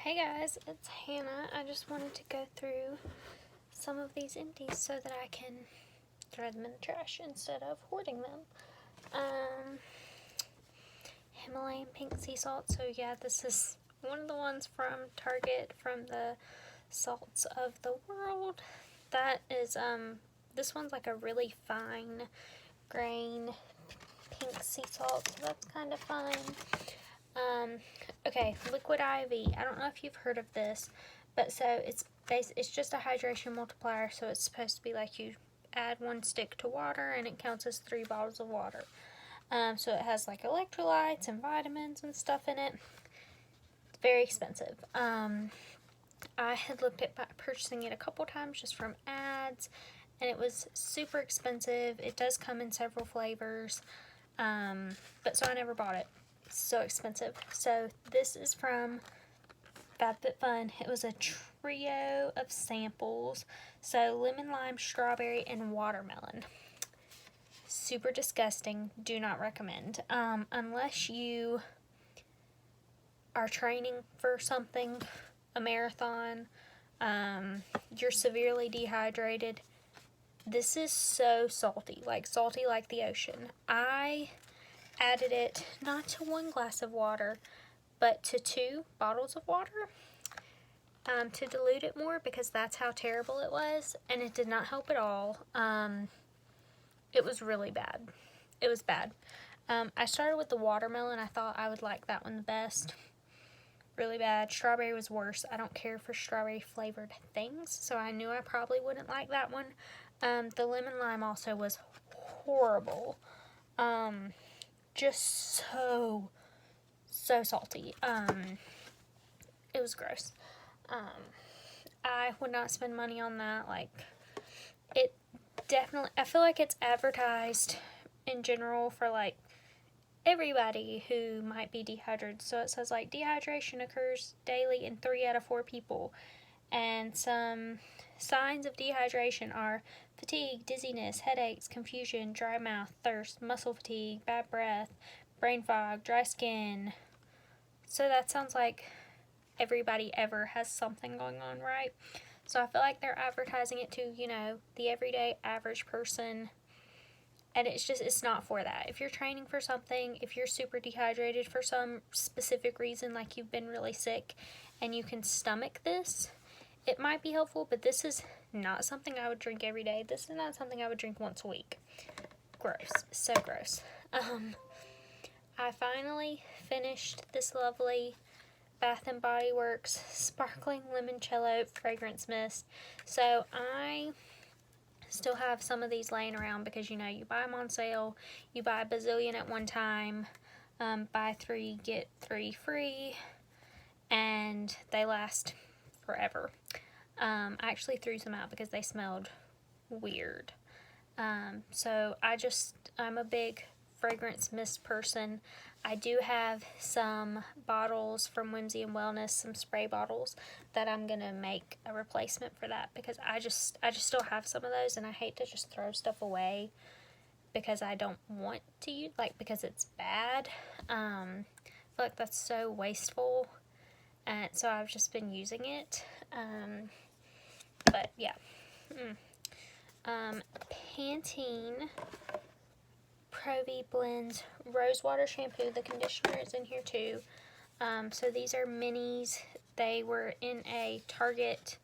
Hey guys, it's Hannah. I just wanted to go through some of these empties so that I can throw them in the trash instead of hoarding them. Himalayan pink sea salt. So yeah, this is one of the ones from Target from the salts of the world. That is, this one's like a really fine grain pink sea salt, so that's kind of fun. Okay, liquid IV. I don't know if you've heard of this, but so it's just a hydration multiplier. So it's supposed to be like you add 1 stick to water and it counts as 3 bottles of water. So it has like electrolytes and vitamins and stuff in it. It's very expensive. I had looked at purchasing it a couple times just from ads, and it was super expensive. It does come in several flavors, but so I never bought it. It's so expensive. So this is from FabFitFun. It was a trio of samples. So lemon, lime, strawberry, and watermelon. Super disgusting. Do not recommend. Unless you are training for something, a marathon, you're severely dehydrated. This is so salty like the ocean. I added it not to 1 glass of water, but to 2 bottles of water to dilute it more, because that's how terrible it was, and it did not help at all. It was really bad. It was bad. I started with the watermelon. I thought I would like that one the best. Really bad. Strawberry was worse. I don't care for strawberry flavored things, so I knew I probably wouldn't like that one. The lemon lime also was horrible. Just so salty. It was gross. I would not spend money on that. Like, it definitely, I feel like it's advertised in general for like everybody who might be dehydrated. So it says like dehydration occurs daily in 3 out of 4 people, and some signs of dehydration are fatigue, dizziness, headaches, confusion, dry mouth, thirst, muscle fatigue, bad breath, brain fog, dry skin. So that sounds like everybody ever has something going on, right? So I feel like they're advertising it to, the everyday average person. And it's not for that. If you're training for something, if you're super dehydrated for some specific reason, like you've been really sick and you can stomach this, it might be helpful, but this is not something I would drink every day. This is not something I would drink once a week. Gross. So gross. I finally finished this lovely Bath & Body Works Sparkling Limoncello Fragrance Mist. So I still have some of these laying around because, you buy them on sale. You buy a bazillion at one time. Buy 3, get 3 free. And they last forever. I actually threw some out because they smelled weird. So I'm a big fragrance mist person. I do have some bottles from Whimsy and Wellness, some spray bottles that I'm gonna make a replacement for that, because I just still have some of those, and I hate to just throw stuff away because I don't want to use, because it's bad. I feel like that's so wasteful, and so I've just been using it. But yeah. Pantene Pro-V Blends Rosewater Shampoo. The conditioner is in here too. So these are minis. They were in a Target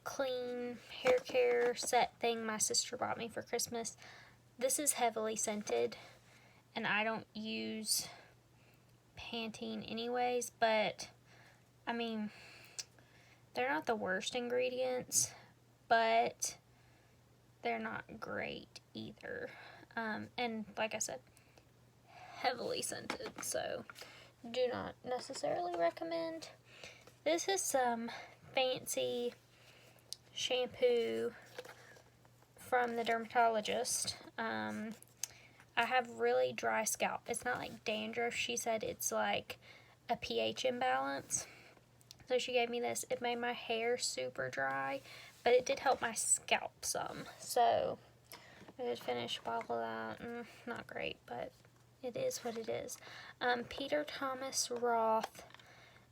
clean hair care set thing my sister bought me for Christmas. This is heavily scented, and I don't use Pantene anyways, but I mean, they're not the worst ingredients, but they're not great either. And like I said, heavily scented, so do not necessarily recommend. This is some fancy shampoo from the dermatologist. I have really dry scalp. It's not like dandruff. She said it's like a pH imbalance. So she gave me this. It made my hair super dry, but it did help my scalp some. So I did finish a bottle of that. Not great, but it is what it is. Peter Thomas Roth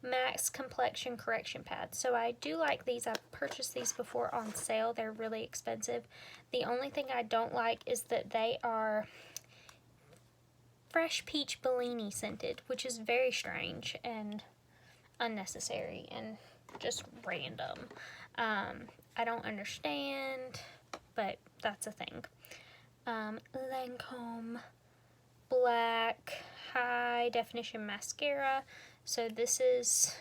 Max Complexion Correction Pads. So I do like these. I've purchased these before on sale. They're really expensive. The only thing I don't like is that they are fresh peach Bellini scented, which is very strange and unnecessary and just random. I don't understand, but that's a thing. Lancome Black High Definition Mascara. So this is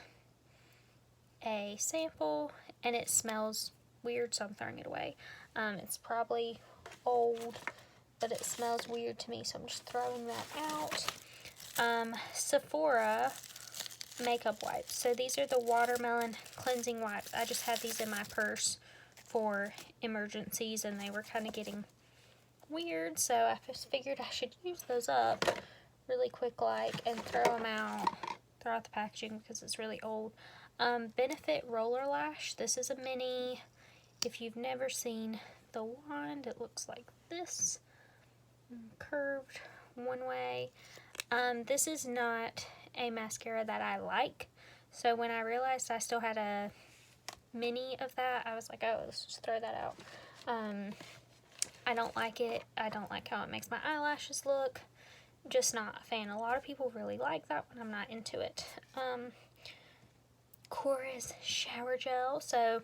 a sample, and it smells weird, so I'm throwing it away. It's probably old, but it smells weird to me, so I'm just throwing that out. Sephora makeup wipes. So these are the watermelon cleansing wipes. I just had these in my purse for emergencies, and they were kind of getting weird, so I just figured I should use those up really quick and throw them out, throw out the packaging because it's really old. Benefit Roller Lash. This is a mini. If you've never seen the wand, it looks like this, curved one way. This is not a mascara that I like, so when I realized I still had a mini of that, I was like, oh, let's just throw that out. I don't like it. I don't like how it makes my eyelashes look. Just not a fan. A lot of people really like that one. I'm not into it. Korres Shower Gel. So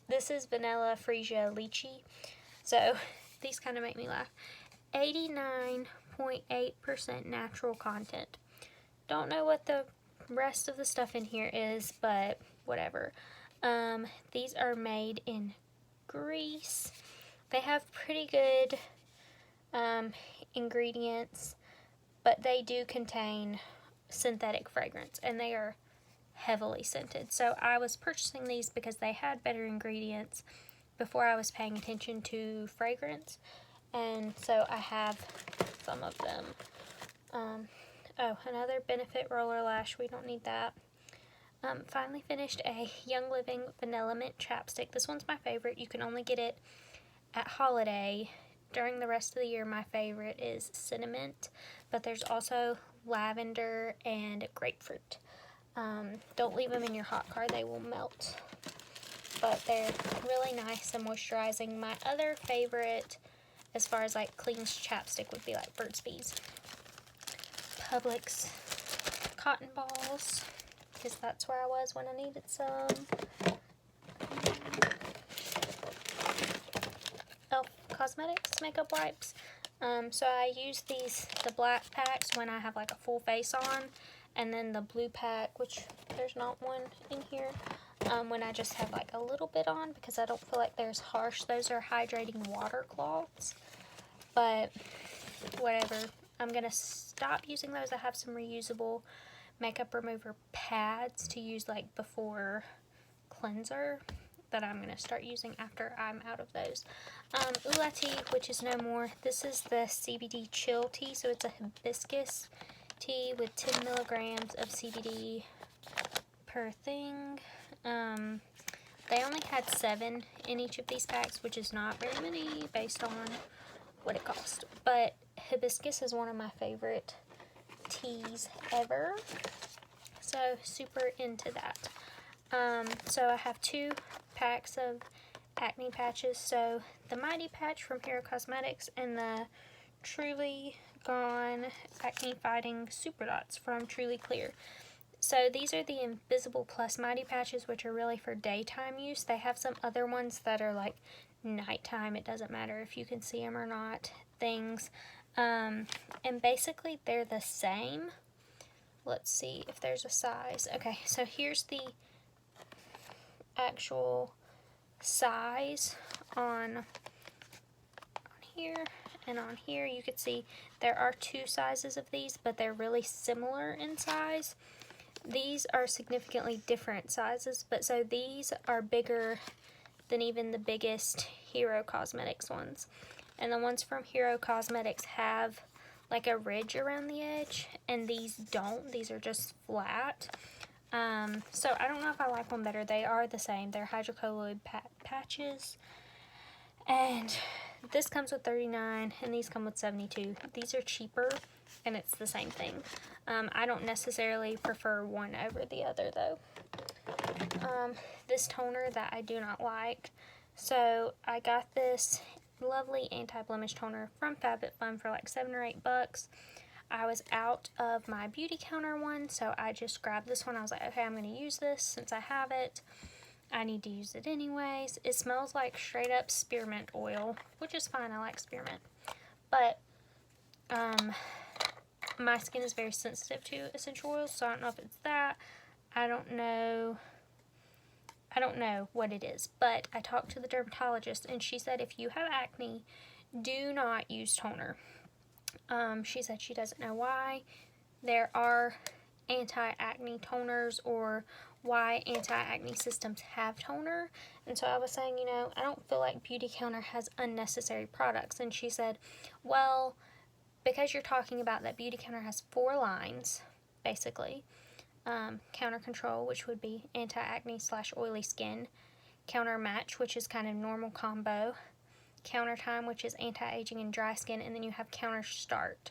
this is Vanilla Freesia Lychee. So these kind of make me laugh. 89.8% natural content. Don't know what the rest of the stuff in here is, but whatever. These are made in Greece. They have pretty good ingredients, but they do contain synthetic fragrance, and they are heavily scented. So I was purchasing these because they had better ingredients before I was paying attention to fragrance, and so I have some of them. Oh, another Benefit Roller Lash. We don't need that. Finally finished a Young Living Vanilla Mint Chapstick. This one's my favorite. You can only get it at holiday. During the rest of the year, my favorite is cinnamon, but there's also lavender and grapefruit. Don't leave them in your hot car, they will melt. But they're really nice and moisturizing. My other favorite, as far as like clean chapstick, would be like Burt's Bees. Publix cotton balls, because that's where I was when I needed some. Elf Cosmetics makeup wipes. So I use the black packs when I have like a full face on, and then the blue pack, which there's not one in here, when I just have like a little bit on because I don't feel like they're as harsh. Those are hydrating water cloths, but whatever. I'm going to stop using those. I have some reusable makeup remover pads to use like before cleanser that I'm going to start using after I'm out of those. Ula tea, which is no more. This is the CBD chill tea, so it's a hibiscus tea with 10 milligrams of CBD per thing. They only had 7 in each of these packs, which is not very many based on what it cost. But hibiscus is one of my favorite teas ever, so super into that. So I have 2 packs of acne patches. So the Mighty Patch from Hero Cosmetics and the Truly Gone Acne Fighting Super Dots from Truly Clear. So these are the Invisible Plus Mighty Patches, which are really for daytime use. They have some other ones that are like nighttime, it doesn't matter if you can see them or not, things. And basically they're the same. Let's see if there's a size. Okay, so here's the actual size on here and on here. You can see there are 2 sizes of these, but they're really similar in size. These are significantly different sizes, but so these are bigger than even the biggest Hero Cosmetics ones. And the ones from Hero Cosmetics have like a ridge around the edge, and these don't. These are just flat. So I don't know if I like one better. They are the same. They're hydrocolloid patches. And this comes with 39, and these come with 72. These are cheaper and it's the same thing. I don't necessarily prefer one over the other though. This toner that I do not like. So I got this lovely anti-blemish toner from FabFitFun for like $7 or $8. I was out of my beauty counter one, so I just grabbed this one. I was like, okay, I'm going to use this since I have it. I need to use it anyways. It smells like straight up spearmint oil, which is fine. I like spearmint. But my skin is very sensitive to essential oils, so I don't know if it's that. I don't know what it is, but I talked to the dermatologist and she said if you have acne, do not use toner. She said she doesn't know why there are anti-acne toners or why anti-acne systems have toner. And so I was saying, you know, I don't feel like Beauty Counter has unnecessary products. And she said, well, because you're talking about that Beauty Counter has 4 lines, basically. Counter Control, which would be anti-acne / oily skin. Counter Match, which is kind of normal combo. Counter Time, which is anti-aging and dry skin. And then you have Counter Start,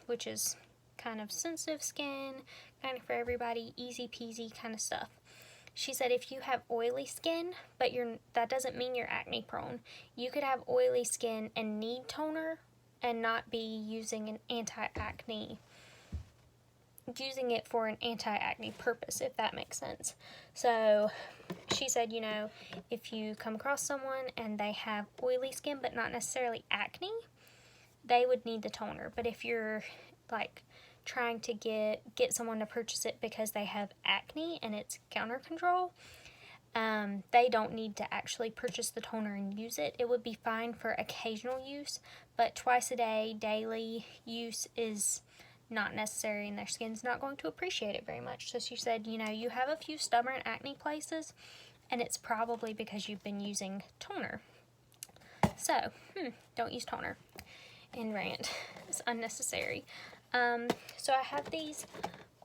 which is kind of sensitive skin, kind of for everybody, easy peasy kind of stuff. She said if you have oily skin, but that doesn't mean you're acne prone. You could have oily skin and need toner and not be using an anti-acne, using it for an anti-acne purpose, if that makes sense. So she said, you know, if you come across someone and they have oily skin but not necessarily acne, they would need the toner. But if you're like trying to get someone to purchase it because they have acne and it's Counter Control, they don't need to actually purchase the toner and use it. It would be fine for occasional use, but twice a day, daily use is not necessary, and their skin's not going to appreciate it very much. So she said, you know, you have a few stubborn acne places, and it's probably because you've been using toner. So, don't use toner. And rant. It's unnecessary. So I have these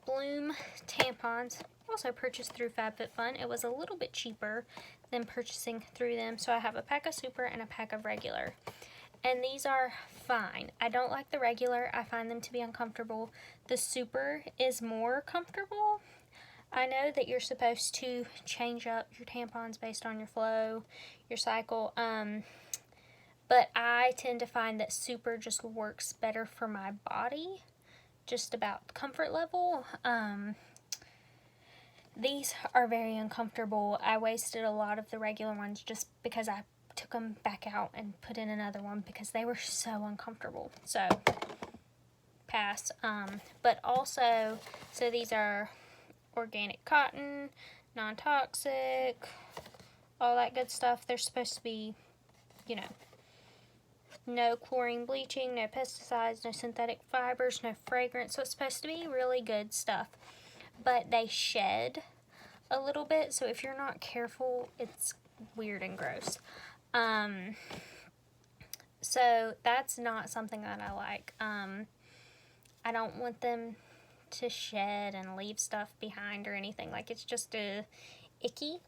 Bloom tampons, also purchased through FabFitFun. It was a little bit cheaper than purchasing through them. So I have a pack of super and a pack of regular. And these are fine. I don't like the regular. I find them to be uncomfortable. The super is more comfortable. I know that you're supposed to change up your tampons based on your flow, your cycle. But I tend to find that super just works better for my body. Just about comfort level. These are very uncomfortable. I wasted a lot of the regular ones just because I took them back out and put in another one because they were so uncomfortable. So, pass. But also, so these are organic cotton, non-toxic, all that good stuff. They're supposed to be, you know, no chlorine bleaching, no pesticides, no synthetic fibers, no fragrance. So it's supposed to be really good stuff. But they shed a little bit, so if you're not careful, it's weird and gross. So that's not something that I like. I don't want them to shed and leave stuff behind or anything. Like, it's just icky.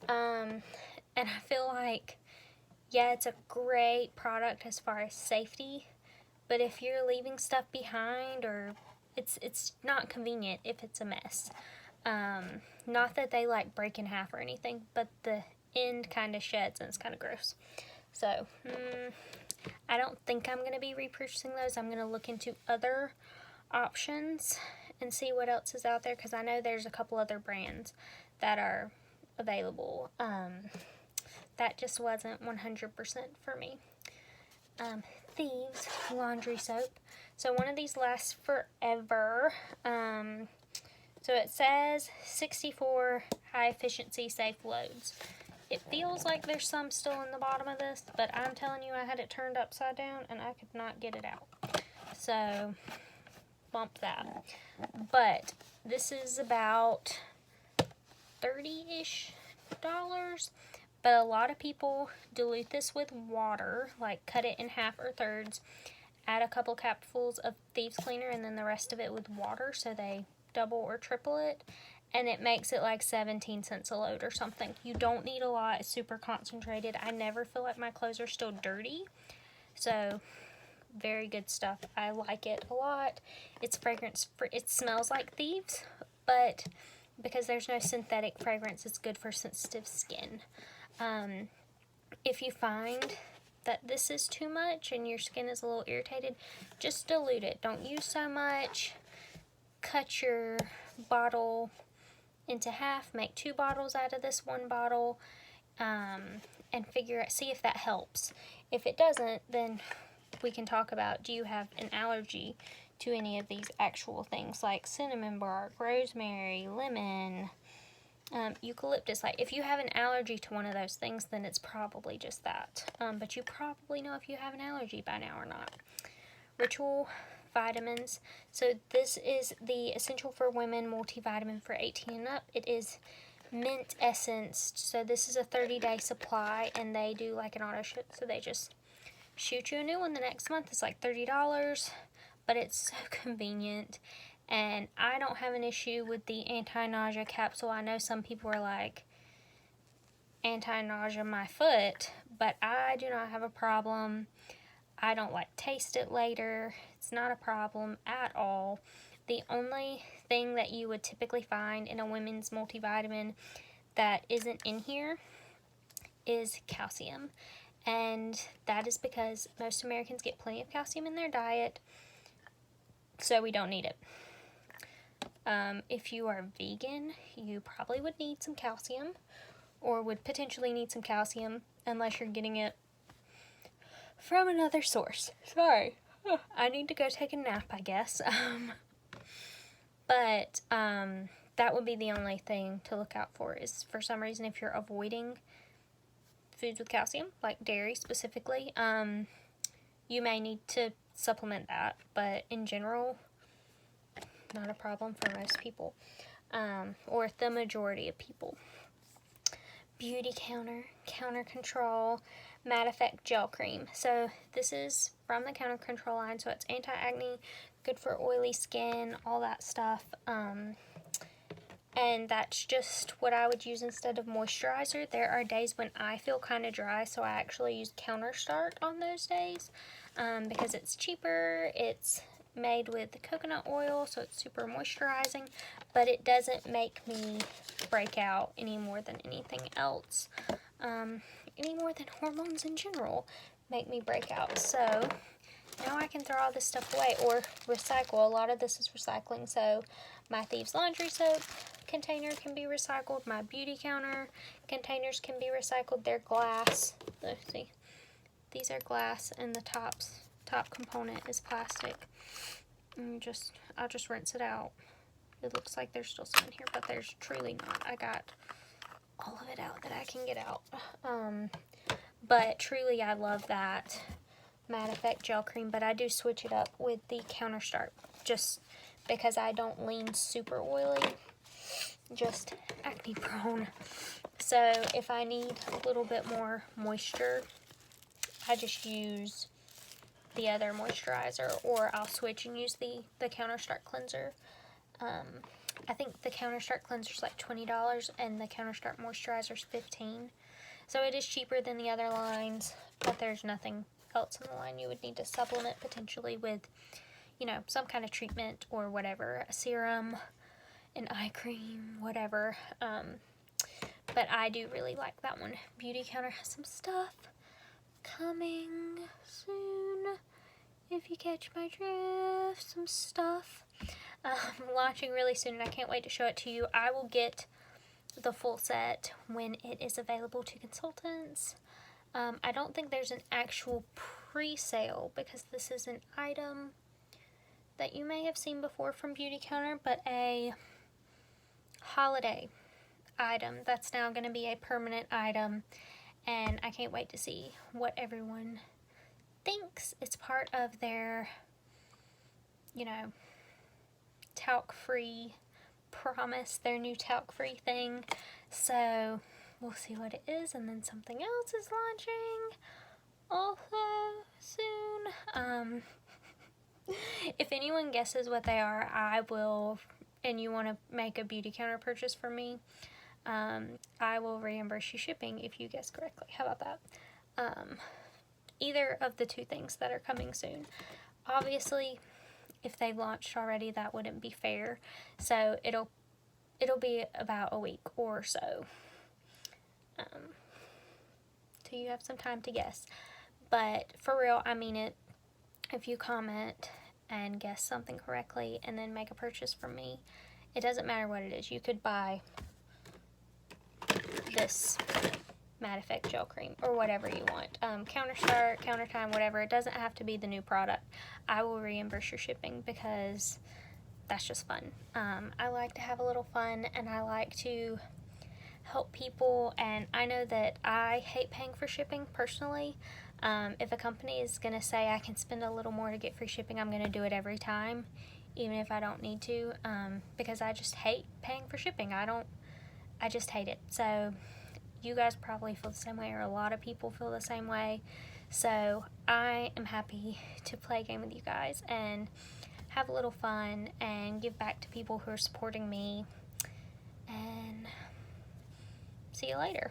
And I feel like, yeah, it's a great product as far as safety, but if you're leaving stuff behind, or it's not convenient if it's a mess. Not that they like break in half or anything, but the end kind of sheds and it's kind of gross. So, I don't think I'm going to be repurchasing those. I'm going to look into other options and see what else is out there, because I know there's a couple other brands that are available. That just wasn't 100% for me. Thieves laundry soap. So one of these lasts forever. So it says 64 high efficiency safe loads. It feels like there's some still in the bottom of this, but I'm telling you, I had it turned upside down and I could not get it out. So, bump that. But this is about $30-ish. But a lot of people dilute this with water, like cut it in half or thirds, add a couple capfuls of Thieves Cleaner, and then the rest of it with water, so they double or triple it, and it makes it like 17 cents a load or something. You don't need a lot. It's super concentrated. I never feel like my clothes are still dirty, so Very good stuff. I like it a lot. It's fragrance free. It smells like Thieves, but because there's no synthetic fragrance, it's good for sensitive skin. If you find that this is too much and your skin is a little irritated, just dilute it. Don't use so much. Cut your bottle into half. Make 2 bottles out of this 1 bottle, and see if that helps. If it doesn't, then we can talk about, do you have an allergy to any of these actual things like cinnamon bark, rosemary, lemon, eucalyptus. Like, if you have an allergy to one of those things, then it's probably just that. But you probably know if you have an allergy by now or not. Ritual vitamins. So this is the Essential for Women multivitamin for 18 and up. It is mint essence. So this is a 30-day supply, and they do like an auto ship. So they just shoot you a new one the next month. It's like $30, but it's so convenient. And I don't have an issue with the anti-nausea capsule. I know some people are like, anti-nausea my foot, but I do not have a problem. I don't taste it later. It's not a problem at all. The only thing that you would typically find in a women's multivitamin that isn't in here is calcium. And that is because most Americans get plenty of calcium in their diet, so we don't need it. If you are vegan, you probably would need some calcium, or would potentially need some calcium, unless you're getting it from another source. Sorry. I need to go take a nap, I guess. But that would be the only thing to look out for, is for some reason if you're avoiding foods with calcium, like dairy specifically, you may need to supplement that, but in general, not a problem for most people, or the majority of people. Beauty Counter Control Matte Effect Gel Cream. So this is from the Counter Control line, so it's anti-acne, good for oily skin, all that stuff. And that's just what I would use instead of moisturizer. There are days when I feel kind of dry, so I actually use Counter Start on those days, because it's cheaper. It's made with coconut oil, so it's super moisturizing, but it doesn't make me break out any more than anything else, any more than hormones in general make me break out. So now I can throw all this stuff away or recycle. A lot of this is recycling, so my Thieves laundry soap container can be recycled. My Beauty Counter containers can be recycled. They're glass. Let's see. These are glass, and the top component is plastic. And I'll just rinse it out. It looks like there's still some in here, but there's truly not. I got all of it out that I can get out. But truly, I love that Matte Effect Gel Cream, but I do switch it up with the Counter Start, just because I don't lean super oily, just acne prone. So if I need a little bit more moisture, I just use the other moisturizer, or I'll switch and use the Counter Start cleanser. I think the Counter Start cleanser is like $20, and the Counter Start moisturizer is $15. So it is cheaper than the other lines, but there's nothing else in the line you would need to supplement potentially with, some kind of treatment or whatever, a serum, an eye cream, whatever. But I do really like that one. Beauty Counter has some stuff coming soon, if you catch my drift. Some stuff launching really soon, and I can't wait to show it to you. I will get the full set when it is available to consultants. I don't think there's an actual pre-sale, because this is an item that you may have seen before from Beauty Counter, but a holiday item that's now going to be a permanent item, and I can't wait to see what everyone thinks. It's part of their, talc-free promise, their new talc-free thing. So we'll see what it is, and then something else is launching also soon. If anyone guesses what they are, I will, and you want to make a Beauty Counter purchase for me, I will reimburse you shipping if you guess correctly. How about that? either of the two things that are coming soon. Obviously, if they launched already, that wouldn't be fair. So it'll be about a week or so. So you have some time to guess. But for real, I mean it. If you comment and guess something correctly and then make a purchase from me, it doesn't matter what it is. You could buy this matte effect gel cream or whatever you want. Counter Start, Counter Time, whatever. It doesn't have to be the new product. I will reimburse your shipping because that's just fun. I like to have a little fun, and I like to help people, and I know that I hate paying for shipping personally. If a company is going to say I can spend a little more to get free shipping, I'm going to do it every time, even if I don't need to, because I just hate paying for shipping. I just hate it. So you guys probably feel the same way, or a lot of people feel the same way. So I am happy to play a game with you guys and have a little fun and give back to people who are supporting me. And see you later.